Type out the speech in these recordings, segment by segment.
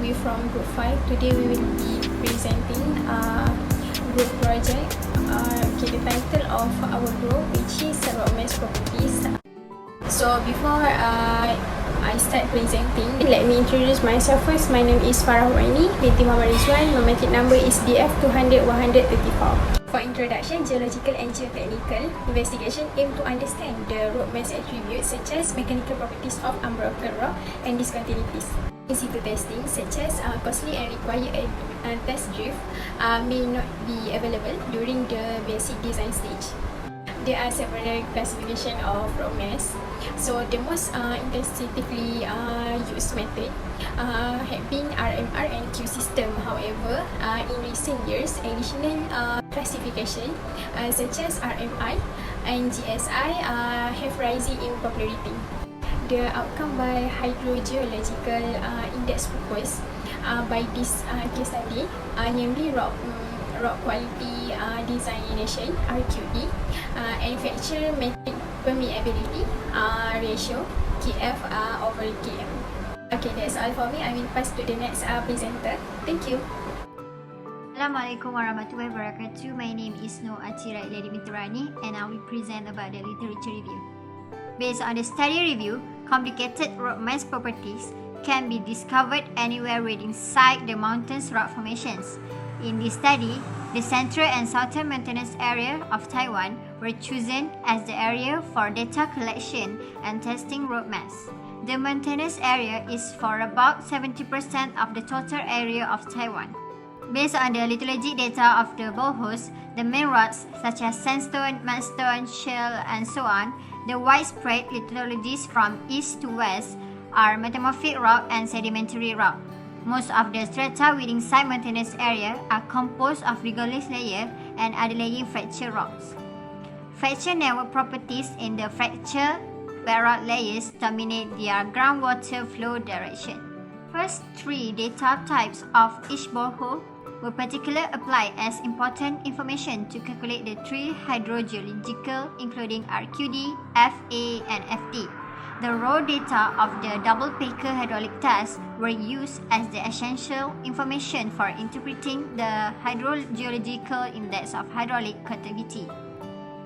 we from Group 5. Today we will be presenting group project. The title of our group, which is rock mass properties. So before I start presenting, let me introduce myself first. My name is FARAH HUWAINI, BINTI RIDZUAN. My matric number is DF200-134. For introduction, geological and geotechnical investigation aim to understand the rock mass attributes such as mechanical properties of unbroken rock and discontinuities. In situ testing such as costly and required test drift may not be available during the basic design stage. There are several classifications of rock mass. So the most intensively used method have been RMR and Q system. However, in recent years, additional classification such as RMI and GSI have risen in popularity. The outcome by hydrogeological index proposed by this case study, namely rock quality designation (RQD) and fracture metric permeability ratio (KF over KM). Okay, that's all for me. I will pass to the next presenter. Thank you. Assalamualaikum warahmatullahi wabarakatuh. My name is ATHIRAH RANI and I will present about the literature review. Based on the study review, complicated rock mass properties can be discovered anywhere within the mountains rock formations. In this study, the central and southern mountainous area of Taiwan were chosen as the area for data collection and testing rock mass. The mountainous area is for about 70% of the total area of Taiwan. Based on the lithologic data of the boreholes, the main rocks such as sandstone, mudstone, shale, and so on, the widespread lithologies from east to west are metamorphic rock and sedimentary rock. Most of the strata within side mountainous area are composed of regolith layer and underlying fracture rocks. Fracture network properties in the fracture bedrock layers dominate their groundwater flow direction. First three data types of each borehole were particularly applied as important information to calculate the three hydrogeological, including RQD, FA, and FT. The raw data of the double Baker hydraulic test were used as the essential information for interpreting the hydrogeological index of hydraulic conductivity.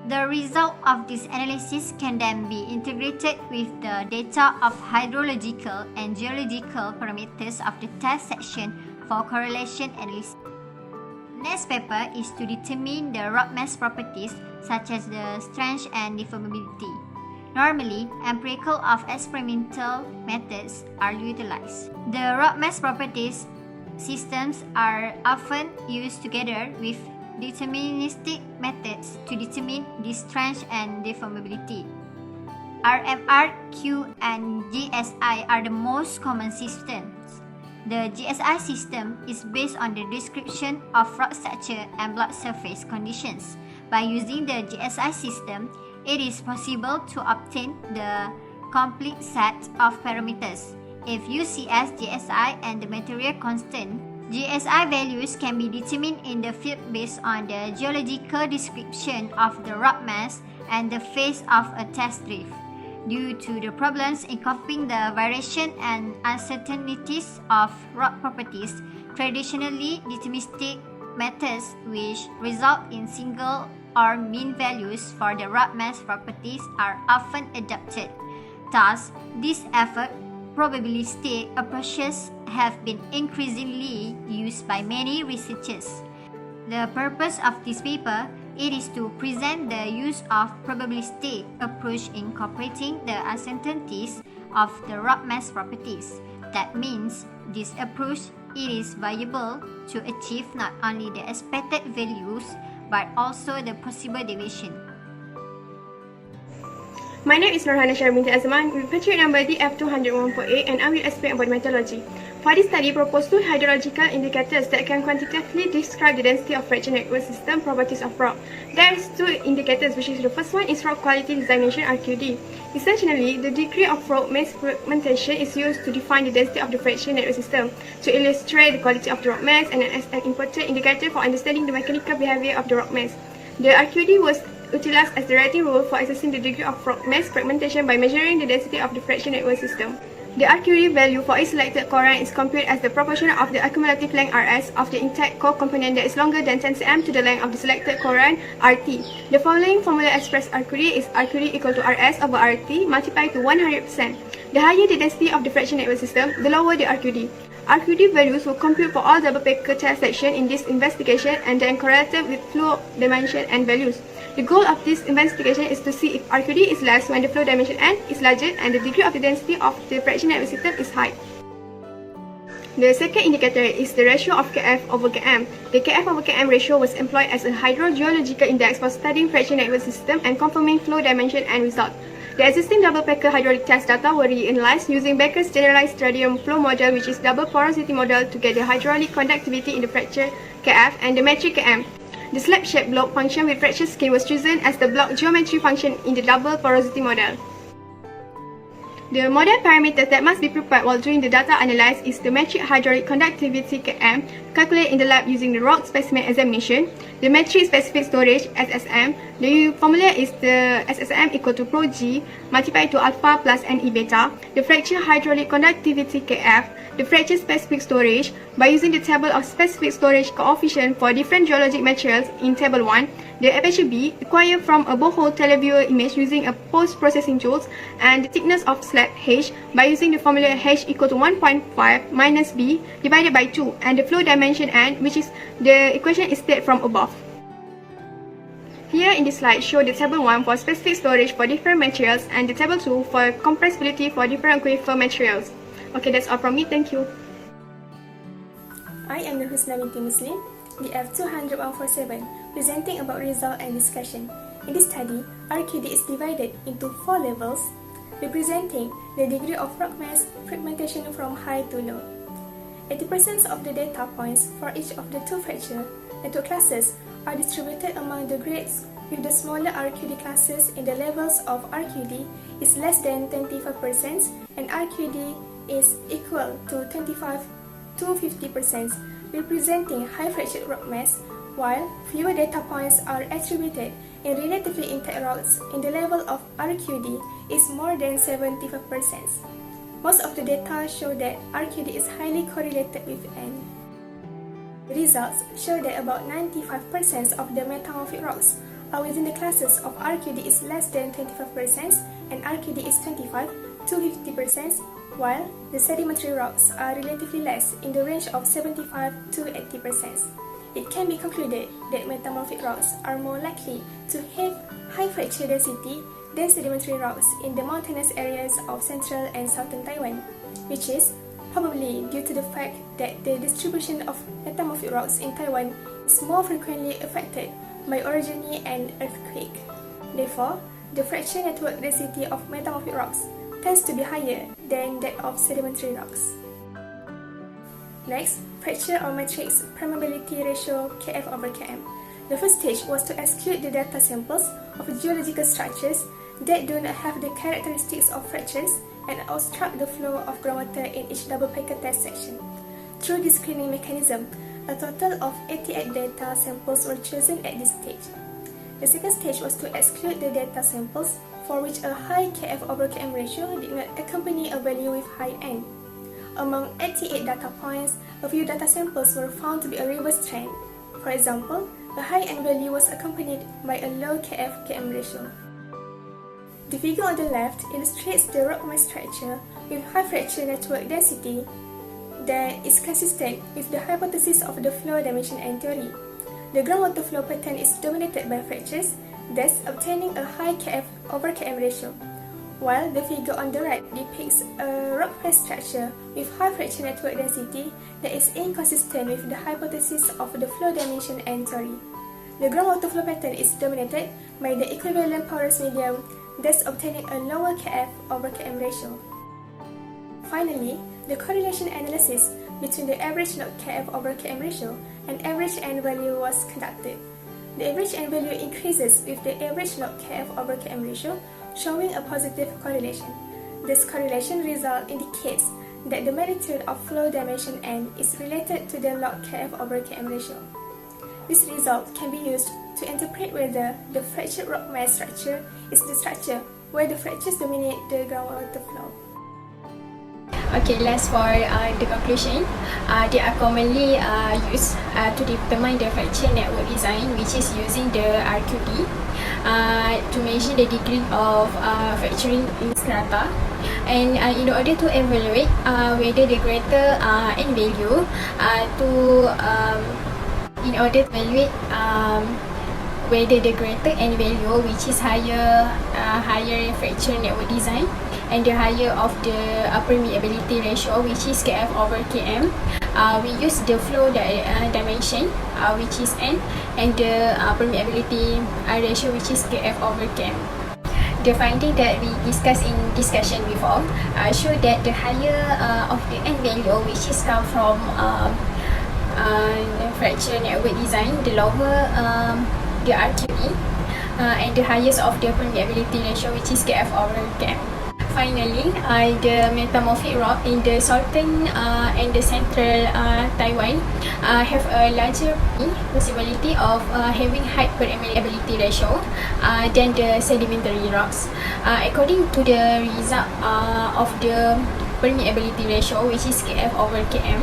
The result of this analysis can then be integrated with the data of hydrological and geological parameters of the test section for correlation analysis. Next paper is to determine the rock mass properties such as the strength and deformability. Normally, empirical or experimental methods are utilized. The rock mass properties systems are often used together with deterministic methods to determine the strength and deformability. RMR, Q, and GSI are the most common systems. The GSI system is based on the description of rock structure and block surface conditions. By using the GSI system, it is possible to obtain the complete set of parameters. If UCS, GSI, and the material constant, GSI values can be determined in the field based on the geological description of the rock mass and the phase of a test drift. Due to the problems in coping the variation and uncertainties of rock properties, traditionally deterministic methods which result in single or mean values for the rock mass properties are often adopted. Thus, these effort probabilistic approaches have been increasingly used by many researchers. The purpose of this paper is to present the use of probabilistic approach incorporating the uncertainties of the rock mass properties. That means this approach is viable to achieve not only the expected values but also the possible deviation. My name is NURHANA binti AZMAN with matric number DF200-148 and I will explain about methodology. For this study, proposed two hydrological indicators that can quantitatively describe the density of fracture network system properties of rock. There is two indicators, which is the first one is rock quality designation (RQD). Essentially, the degree of rock mass fragmentation is used to define the density of the fracture network system to illustrate the quality of the rock mass and as an important indicator for understanding the mechanical behavior of the rock mass. The RQD was utilized as the rating rule for assessing the degree of rock mass fragmentation by measuring the density of the fracture network system. The RQD value for each selected core rank is computed as the proportion of the accumulative length RS of the intact core component that is longer than 10 cm to the length of the selected core rank RT. The following formula expresses RQD is RQD equal to RS over RT multiplied to 100%. The higher the density of the fraction network system, the lower the RQD. RQD values will compute for all double packer test sections in this investigation and then correlated with flow dimension and values. The goal of this investigation is to see if RQD is less when the flow dimension n is larger and the degree of the density of the fraction network system is high. The second indicator is the ratio of Kf over Km. The Kf over Km ratio was employed as a hydrogeological index for studying fraction network system and confirming flow dimension and result. The existing double packer hydraulic test data were reanalyzed using Becker's generalized radium flow model, which is double porosity model, to get the hydraulic conductivity in the fracture Kf and the metric Km. The slab-shaped block function with fracture scale was chosen as the block geometry function in the double porosity model. The model parameters that must be prepared while doing the data analysis is the metric hydraulic conductivity Km, calculated in the lab using the rock specimen examination, the metric specific storage SSM. The formula is the SSM equal to Pro G multiplied to alpha plus Ne beta, the fracture hydraulic conductivity Kf, the fracture specific storage by using the table of specific storage coefficient for different geologic materials in table 1, the aperture B acquired from a borehole televiewer image using a post-processing tools, and the thickness of slab H by using the formula H equal to 1.5 minus B divided by 2, and the flow dimension N, which is the equation is stated from above. Here in this slide show the table 1 for specific storage for different materials and the table 2 for compressibility for different aquifer materials. Okay, that's all from me. Thank you. I am NURHANA binti Muslim, DF 200-147, presenting about result and discussion. In this study, RQD is divided into 4 levels, representing the degree of rock mass fragmentation from high to low. 80% of the data points for each of the 2 fracture network classes are distributed among the grades, with the smaller RQD classes in the levels of RQD is less than 25% and RQD is equal to 25 to 50%, representing high fractured rock mass, while fewer data points are attributed in relatively intact rocks in the level of RQD is more than 75%. Most of the data show that RQD is highly correlated with N. The results show that about 95% of the metamorphic rocks are within the classes of RQD is less than 25% and RQD is 25 to 50%, while the sedimentary rocks are relatively less in the range of 75 to 80%. It can be concluded that metamorphic rocks are more likely to have high fracture density than sedimentary rocks in the mountainous areas of central and southern Taiwan, which is probably due to the fact that the distribution of metamorphic rocks in Taiwan is more frequently affected by orogeny and earthquake. Therefore, the fracture network density of metamorphic rocks tends to be higher than that of sedimentary rocks. Next, fracture or matrix permeability ratio Kf over Km. The first stage was to exclude the data samples of geological structures that do not have the characteristics of fractures and obstruct the flow of groundwater in each double packer test section. Through this screening mechanism, a total of 88 data samples were chosen at this stage. The second stage was to exclude the data samples for which a high Kf over Km ratio did not accompany a value with high N. Among 88 data points, a few data samples were found to be a reverse trend. For example, a high N value was accompanied by a low Kf-Km ratio. The figure on the left illustrates the rock mass structure with high fracture network density that is consistent with the hypothesis of the flow dimension N theory. The groundwater flow pattern is dominated by fractures, thus obtaining a high Kf over Km ratio, while the figure on the right depicts a rock mass structure with high fracture network density that is inconsistent with the hypothesis of the flow dimension N theory. The groundwater flow pattern is dominated by the equivalent porous medium, thus obtaining a lower Kf over Km ratio. Finally, the correlation analysis between the average log Kf over Km ratio and average N value was conducted. The average N value increases with the average log Kf over Km ratio, showing a positive correlation. This correlation result indicates that the magnitude of flow dimension N is related to the log Kf over Km ratio. This result can be used to interpret whether the fractured rock mass structure is the structure where the fractures dominate the groundwater flow. Okay, last for the conclusion, they are commonly used to determine the fracture network design, which is using the RQD to measure the degree of fracturing in strata, and in order to evaluate whether the greater N value in order to evaluate whether the greater N value, which is higher fracture network design, and the higher of the permeability ratio, which is KF over KM, we use the flow dimension, which is N, and the permeability ratio, which is KF over KM. The finding that we discussed in discussion before show that the higher of the N value, which is come from fracture network design, the lower the RQE, and the highest of the permeability ratio, which is KF over KM. Finally, the metamorphic rock in the southern and the central Taiwan have a larger possibility of having high permeability ratio than the sedimentary rocks. According to the result of the permeability ratio, which is KF over KM,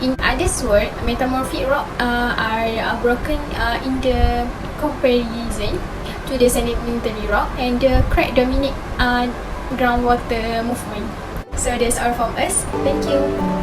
in other words, metamorphic rock are broken in the comparison to the sedimentary rock, and the crack dominate groundwater movement. So that's all from us. Thank you.